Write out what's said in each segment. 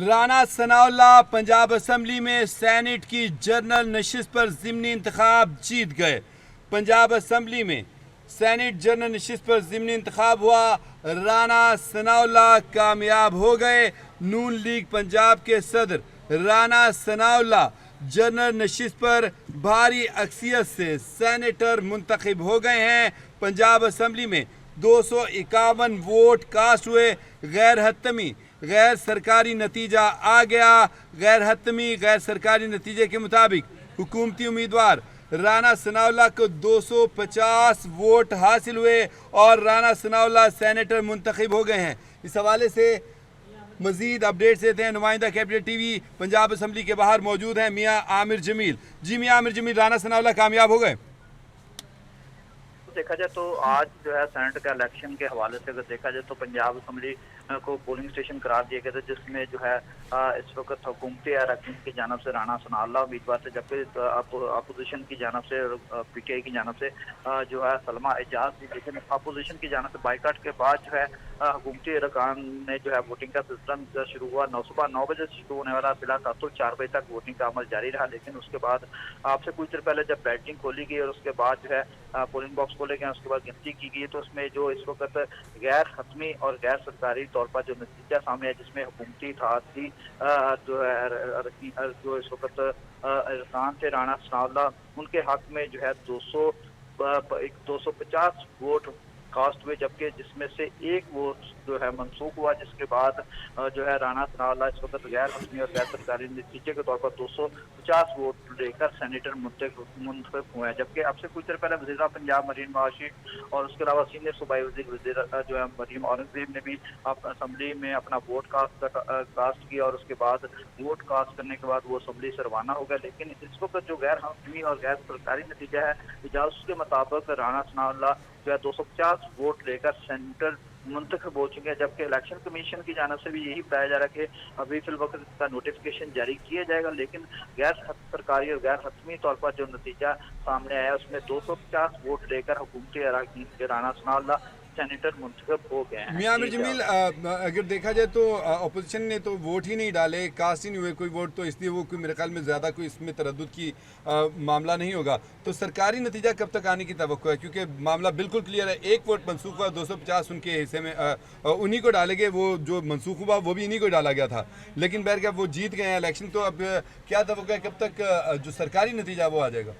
Rana Sanaullah Punjab assembly में senate की general नशिस्त पर ज़िमनी इंतखाब जीत गए। पंजाब असम्बली में सेनेट जनरल नशिस्त पर ज़िमनी इंतखाब हुआ। राना सनाउल्लाह कामयाब हो गए। नून लीग पंजाब के सदर राना सनाउल्लाह जनरल नशिस्त पर भारी अक्सियत से सेनेटर मुंतखब हो गए हैं। पंजाब असम्बली में 251 वोट कास्ट हुए। गैर हतमी गैर सरकारी नतीजा आ गया। गैर हतमी गैर सरकारी नतीजे के मुताबिक हुकूमती उम्मीदवार राना सनाउल्लाह को 250 वोट हासिल हुए और राना सनाउल्लाह सेनेटर मुंतखब हो गए हैं। इस हवाले से मजीद अपडेट्स देते हैं। नुमाइंदा कैपिटल टीवी पंजाब असम्बली के बाहर मौजूद हैं मियाँ आमिर जमील। जी मियाँ आमिर जमील, राना सनाउल्लाह कामयाब हो गए? देखा जाए तो आज जो है सेनेट का इलेक्शन के हवाले से अगर देखा जाए तो पंजाब असम्बली को पोलिंग स्टेशन करार दिया गया था, जिसमें जो है इस वक्त हुकूमती अरकान की जानब से राना सनाउल्लाह उम्मीदवार थे, जबकि अपोजिशन की जानब से पीटीआई की जानब से जो है सलमा एजाज थी। लेकिन अपोजिशन की जानब से बाइकाट के बाद जो है हुकूमती अरकान ने जो है वोटिंग का सिस्टम शुरू हुआ। सुबह 9 बजे से शुरू होने वाला बिला तातुल 4 बजे तक वोटिंग का अमल जारी रहा। लेकिन उसके बाद आपसे कुछ देर पहले जब बैटिंग खोली गई और उसके बाद जो है पोलिंग बॉक्स खोले गए, उसके बाद गिनती की गई, तो उसमें जो इस वक्त गैर हतमी और गैर सरकारी तौर पर जो नतीजा सामने है, जिसमें हुकूमती इत्तेहादी जो है जो इस वक्त अरकान थे राना सनाउल्लाह, उनके हक में जो है 250 वोट कास्ट हुए, जबकि जिसमें से एक वोट जो है मनसूख हुआ, जिसके बाद जो है राना सनाउल्लाह इस वक्त गैर हतमी और गैर सरकारी नतीजे के तौर पर 250 वोट लेकर सेनेटर मुंतखब हुए हैं। जबकि आपसे कुछ देर पहले वज़ीर पंजाब मरीम नवाज और उसके अलावा सीनियर सूबाई वज़ीर जो है मरीम औरंगजेब ने भी असम्बली में अपना वोट कास्ट किया और उसके बाद वोट कास्ट करने के बाद वो असम्बली से रवाना हो गया। लेकिन इस वक्त जो गैर हतमी और गैर सरकारी नतीजा है, इजाज़त के मुताबिक राना सनाउल्लाह जो है 250 वोट लेकर सेनेटर मुंतखब हो चुके हैं। जबकि इलेक्शन कमीशन की जानब से भी यही बताया जा रहा है कि अभी फिल वक्त इसका नोटिफिकेशन जारी किया जाएगा। लेकिन गैर सरकारी और गैर हतमी तौर पर जो नतीजा सामने आया, उसमें 250 वोट लेकर हुकूमती अरकान के राना सनाउल्लाह सेनेटर मुंतखब हो गए हैं। मियां आमिर जमील, अगर देखा जाए तो अपोजिशन ने तो वोट ही नहीं डाले, कास्ट ही नहीं हुए कोई वोट, तो इसलिए वो कोई मेरे ख्याल में ज़्यादा कोई इसमें तरद्दुद की मामला नहीं होगा। तो सरकारी नतीजा कब तक आने की तवक्को है? क्योंकि मामला बिल्कुल क्लियर है, एक वोट मनसूख हुआ, 250 उनके हिस्से में उन्हीं को डाले गए, वो जो मनसूख हुआ वो भी इन्हीं को डाला गया था। लेकिन बहरकैफ वो जीत गए हैं इलेक्शन, तो अब क्या तवक्को है कब तक जो सरकारी नतीजा वो आ जाएगा?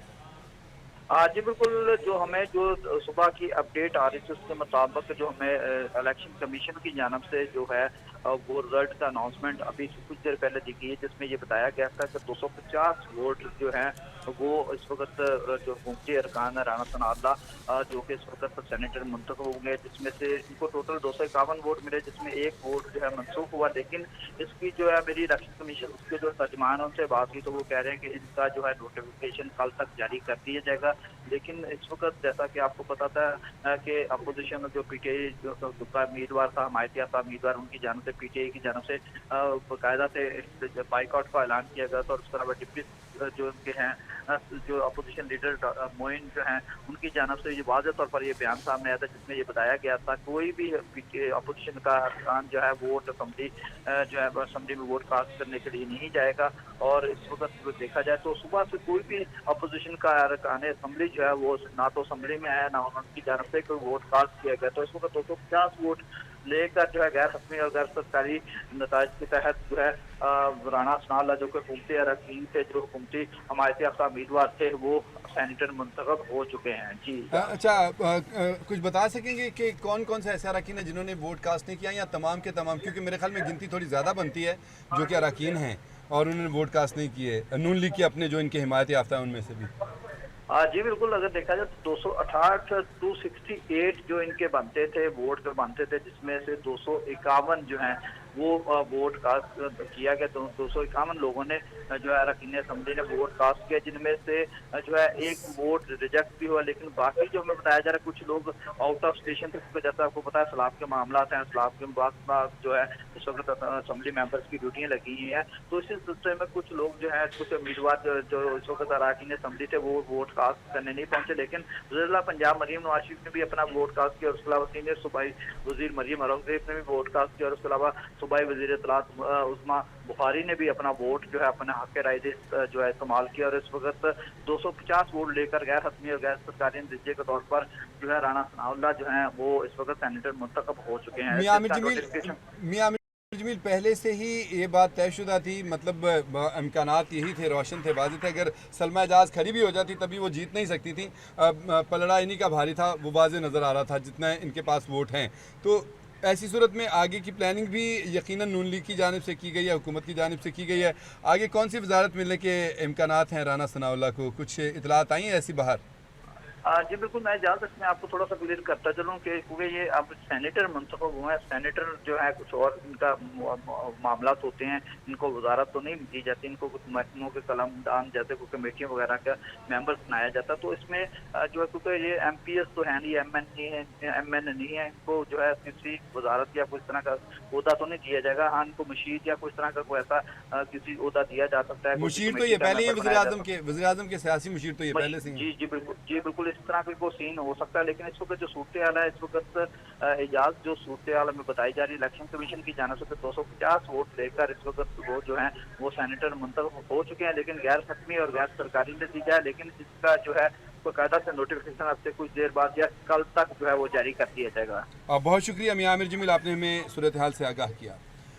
जी बिल्कुल, जो हमें जो सुबह की अपडेट आ रही थी उसके मुताबिक जो हमें इलेक्शन कमीशन की जानब से जो है वो रिजल्ट का अनाउंसमेंट अभी कुछ देर पहले दी गई है, जिसमें ये बताया गया था कि 250 वोट जो हैं वो इस वक्त जो हुकूमती अरकान है राना सनाउल्लाह जो कि इस वक्त सेनेटर मुंतखब हो गए, जिसमें से इनको टोटल 251 वोट मिले, जिसमें एक वोट जो है मनसूख हुआ। लेकिन इसकी जो है मेरी इलेक्शन कमीशन उसके जो तर्जमान उनसे बात की तो वो कह रहे हैं कि इनका जो है नोटिफिकेशन कल तक जारी कर दिया जाएगा। लेकिन इस वक्त जैसा कि आपको पता था कि अपोजिशन जो पीटीआई जो का उम्मीदवार था, हमायती याफ्ता उम्मीदवार, उनकी जानब से पीटीआई की जानब से बाकायदा से बाइकआउट का ऐलान किया गया था। और उसके अलावा डिप्टी जो उनके हैं जो अपोजिशन लीडर मोइन जो हैं, उनकी जानब से ये वाज़ेह तौर पर ये बयान सामने आया था, जिसमें ये बताया गया था कोई भी अपोजिशन का अरकान जो है वोट असम्बली जो है असम्बली में वोट कास्ट करने के लिए नहीं जाएगा। और इस वक्त देखा जाए तो सुबह से कोई भी अपोजिशन का अरकान असम्बली जो है वो ना तो असम्बली में आया, ना उनकी जानब से कोई वोट कास्ट किया गया। तो इस वक्त 250 वोट लेकर जो है गैर हतमी और गैर सरकारी नताज के तहत जो है राना सनाउल्लाह जो कि हुकूमती अरकान थे, जो हुकूमती हमायती याफ्ता उम्मीदवार थे, वो सेनेटर मुंतखब हो चुके हैं। जी अच्छा, कुछ बता सकेंगे कि कौन कौन से ऐसे अरकान हैं जिन्होंने वोट कास्ट नहीं किया, या तमाम के तमाम? क्योंकि मेरे ख्याल में गिनती थोड़ी ज़्यादा बनती है जो कि अरकान हैं और उन्होंने वोट कास्ट नहीं किए, नून लीग के अपने जो इनके हिमायती याफ्ता है उनमें से भी। जी बिल्कुल, अगर देखा जाए तो 268 जो इनके बनते थे वोट जो बनते थे, जिसमें से 251 जो हैं वो वोट कास्ट किया गया। तो 251 लोगों ने जो है अरकान असम्बली ने वोट कास्ट किया, जिनमें से जो है एक वोट रिजेक्ट भी हुआ। लेकिन बाकी जो हमें बताया जा रहा है कुछ लोग आउट ऑफ स्टेशन थे, क्योंकि जैसा आपको पता है सलाब के मामला हैं, सलाब के बाद जो है इस वक्त असम्बली मेंबर्स की ड्यूटियाँ लगी हुई हैं। तो इसी सिलसिले में कुछ लोग जो है कुछ उम्मीदवार जो इस वक्त अरकान असम्बली थे वो वोट कास्ट करने नहीं पहुंचे। लेकिन वज़ीर पंजाब मरीम नवाज शरीफ ने भी अपना वोट कास्ट किया और उसके अलावा सीनियर सूबाई वज़ीर मरीम औरंगजेब ने भी वोट कास्ट किया और उसके अलावा सूबाई वज़ीर इत्तलात उस्मा बुखारी ने भी अपना वोट जो है अपने हक राय जो है इस्तेमाल किया, और इस वक्त 250 वोट लेकर गैर हतमी और गैर सरकारी नतीजे के तौर पर जो है राना सनाउल्लाह जो है वो इस वक्त सेनेटर मुंतखब हो चुके हैं। मियां आमिर जमील, पहले से ही ये बात तयशुदा थी, मतलब इम्कानात यही थे, रोशन थे, वाज़ेह थे। अगर सलमा एजाज खड़ी भी हो जाती तभी वो जीत नहीं सकती थी। पलड़ा इन्हीं का भारी था, वो वाज़ेह नज़र आ रहा था जितना इनके पास वोट हैं। तो ऐसी सूरत में आगे की प्लानिंग भी यकीनन नून लीग की जानिब से की गई है, हुकूमत की जानिब से की गई है। आगे कौन सी वजारत मिलने के इम्कानात हैं राना सनाउल्लाह को? कुछ इतलात आई हैं ऐसी बाहर? जी बिल्कुल, मैं जहाँ तक मैं आपको थोड़ा सा क्लियर करता चलूँ कि क्योंकि ये अब सेनेटर मुंतखब हुए हैं, सेनेटर जो है कुछ और इनका मामला होते हैं, इनको वजारत तो नहीं दी जाती, इनको कुछ महकमों के कलमदान जैसे कोई कमेटियों वगैरह का मेंबर बनाया जाता, तो इसमें जो है क्योंकि ये MPS तो है नहीं, MN नहीं है, इनको जो है किसी वजारत या कुछ तरह का ओहदा तो नहीं दिया जाएगा। हाँ, इनको मशीर या कुछ तरह का कोई ऐसा किसी ओहदा दिया जा सकता है। मुशीर तो ये पहले ही वज़ीर आज़म के सियासी मुशीर तो ये पहले से जी बिल्कुल इस तरह का सीन हो सकता है। लेकिन इस वक्त जो सूरत हाल है, इस वक्त एजाज जो सूरत हाल में बताई जा रही है, इलेक्शन कमीशन की जानिब से 250 वोट लेकर इस वक्त वो जो है वो सेनेटर मुंतखब हो चुके हैं, लेकिन गैर हतमी और गैर सरकारी नतीजा है। लेकिन इसका जो है बाकायदा से नोटिफिकेशन अब से कुछ देर बाद या कल तक जो है वो जारी कर दिया जाएगा। बहुत शुक्रिया मियां आमिर जमील, आपने हमें सूरत हाल से आगाह किया।